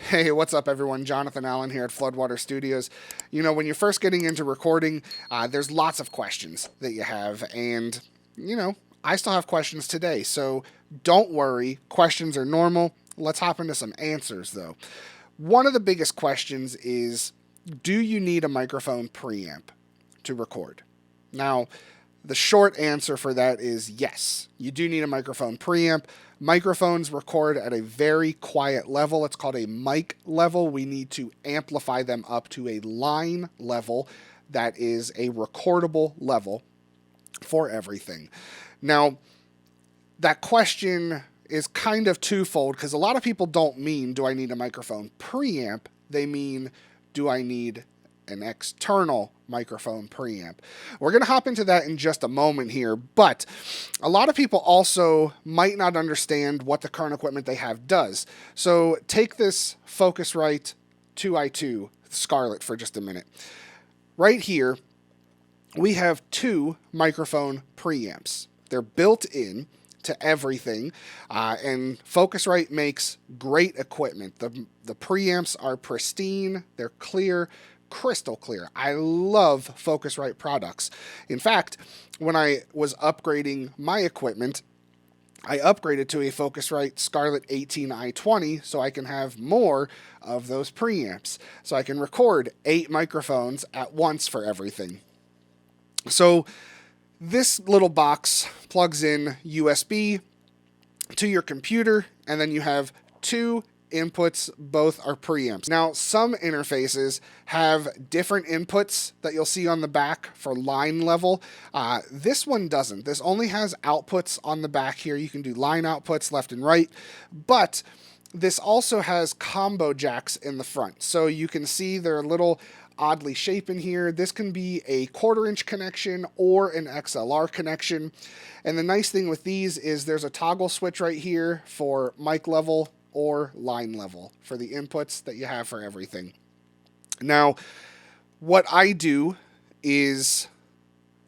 Hey, what's up, everyone? Jonathan Allen here at Floodwater Studios. You know, when you're first getting into recording, there's lots of questions that you have, and, I still have questions today, so don't worry. Questions are normal. Let's hop into some answers, though. One of the biggest questions is, do you need a microphone preamp to record? Now, the short answer for that is yes. You do need a microphone preamp. Microphones record at a very quiet level. It's called a mic level. We need to amplify them up to a line level that is a recordable level for everything. Now, that question is kind of twofold because a lot of people don't mean, do I need a microphone preamp? They mean, do I need an external microphone preamp? We're going to hop into that in just a moment here, but a lot of people also might not understand what the current equipment they have does. So take this Focusrite 2i2 Scarlett for just a minute. Right here, we have two microphone preamps. They're built in to everything, and Focusrite makes great equipment. The preamps are pristine, they're clear, crystal clear. I love Focusrite products. In fact, when I was upgrading my equipment, I upgraded to a Focusrite Scarlett 18i20 so I can have more of those preamps, so I can record 8 microphones at once for everything. So this little box plugs in USB to your computer, and then you have two inputs. Both are preamps. Now, some interfaces have different inputs that you'll see on the back for line level. This one doesn't. This only has outputs on the back here. You can do line outputs left and right, but this also has combo jacks in the front. So you can see they're a little oddly shaped in here. This can be a 1/4-inch connection or an XLR connection. And the nice thing with these is there's a toggle switch right here for mic level or line level for the inputs that you have for everything. Now, what I do is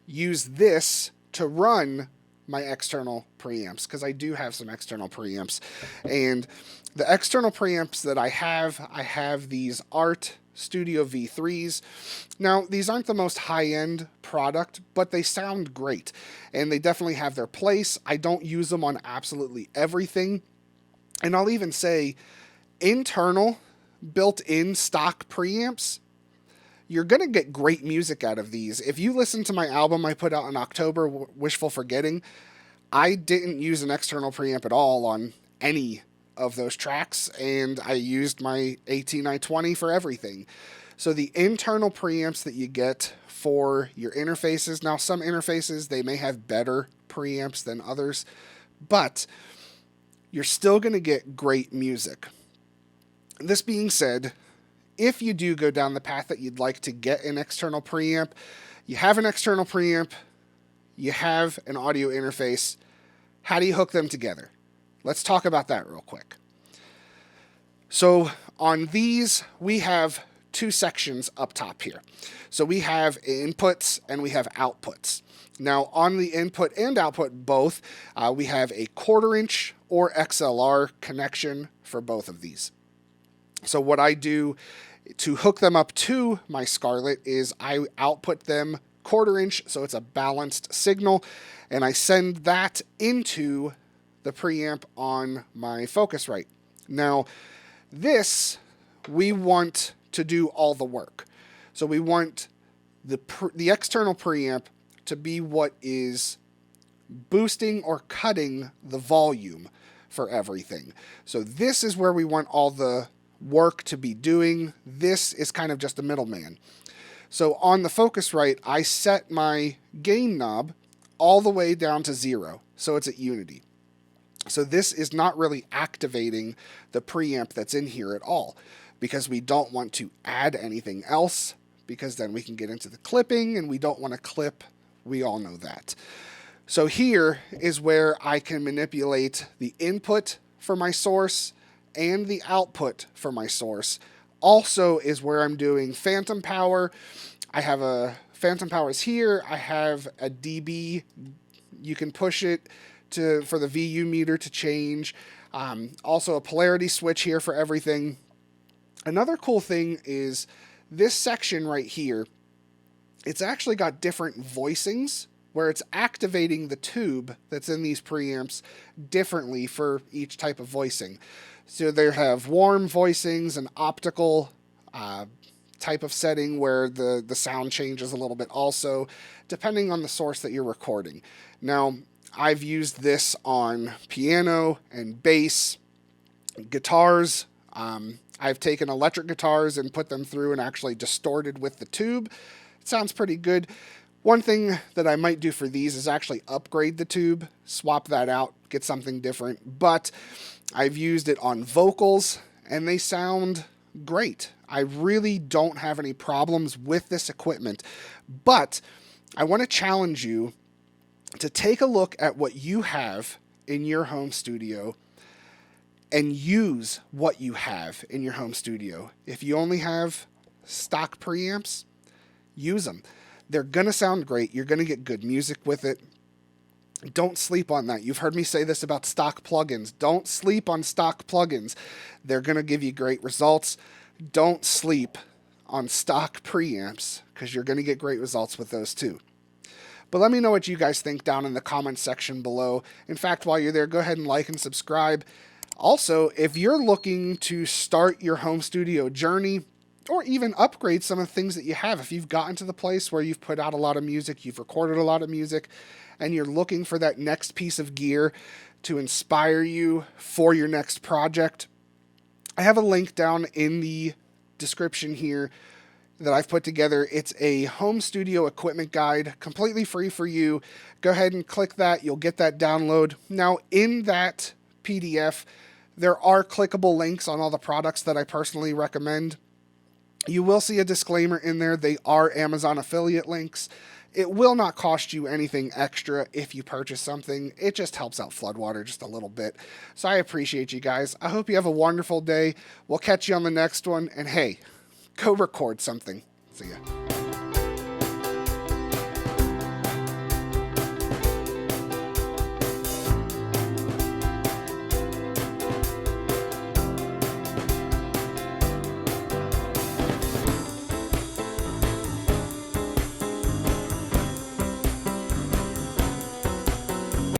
use this to run my external preamps, because I do have some external preamps. And the external preamps that I have these Art Studio V3s. Now, these aren't the most high-end product, but they sound great, and they definitely have their place. I don't use them on absolutely everything, and I'll even say internal, built-in stock preamps, you're going to get great music out of these. If you listen to my album I put out in October, Wishful Forgetting, I didn't use an external preamp at all on any of those tracks, and I used my 18i20 for everything. So the internal preamps that you get for your interfaces, now some interfaces, they may have better preamps than others, but you're still going to get great music. This being said, if you do go down the path that you'd like to get an external preamp, you have an external preamp, you have an audio interface, how do you hook them together? Let's talk about that real quick. So on these, we have two sections up top here. So we have inputs and we have outputs. Now on the input and output both, we have a 1/4-inch or XLR connection for both of these. So what I do to hook them up to my Scarlett is I output them 1/4-inch, so it's a balanced signal, and I send that into the preamp on my Focusrite. Now, this, we want to do all the work. So we want the external preamp to be what is boosting or cutting the volume for everything. So this is where we want all the work to be doing. This is kind of just a middleman. So on the Focusrite, I set my gain knob all the way down to 0, so it's at unity. So this is not really activating the preamp that's in here at all, because we don't want to add anything else, because then we can get into the clipping, and we don't want to clip. We all know that. So here is where I can manipulate the input for my source and the output for my source. Also is where I'm doing phantom power. I have a phantom powers here. I have a dB. You can push it for the VU meter to change. Also a polarity switch here for everything. Another cool thing is this section right here, it's actually got different voicings where it's activating the tube that's in these preamps differently for each type of voicing. So they have warm voicings, an optical type of setting where the sound changes a little bit also, depending on the source that you're recording. Now, I've used this on piano and bass, guitars. I've taken electric guitars and put them through and actually distorted with the tube. It sounds pretty good. One thing that I might do for these is actually upgrade the tube, swap that out, get something different. But I've used it on vocals, and they sound great. I really don't have any problems with this equipment. But I want to challenge you to take a look at what you have in your home studio and use what you have in your home studio. If you only have stock preamps, use them. They're going to sound great. You're going to get good music with it. Don't sleep on that. You've heard me say this about stock plugins. Don't sleep on stock plugins. They're going to give you great results. Don't sleep on stock preamps because you're going to get great results with those too. But let me know what you guys think down in the comments section below. In fact, while you're there, go ahead and like and subscribe. Also, if you're looking to start your home studio journey, or even upgrade some of the things that you have. If you've gotten to the place where you've put out a lot of music, you've recorded a lot of music, and you're looking for that next piece of gear to inspire you for your next project, I have a link down in the description here that I've put together. It's a home studio equipment guide, completely free for you. Go ahead and click that. You'll get that download. Now, in that PDF, there are clickable links on all the products that I personally recommend. You will see a disclaimer in there. They are Amazon affiliate links. It will not cost you anything extra if you purchase something. It just helps out Floodwater just a little bit. So I appreciate you guys. I hope you have a wonderful day. We'll catch you on the next one. And hey, go record something. See ya.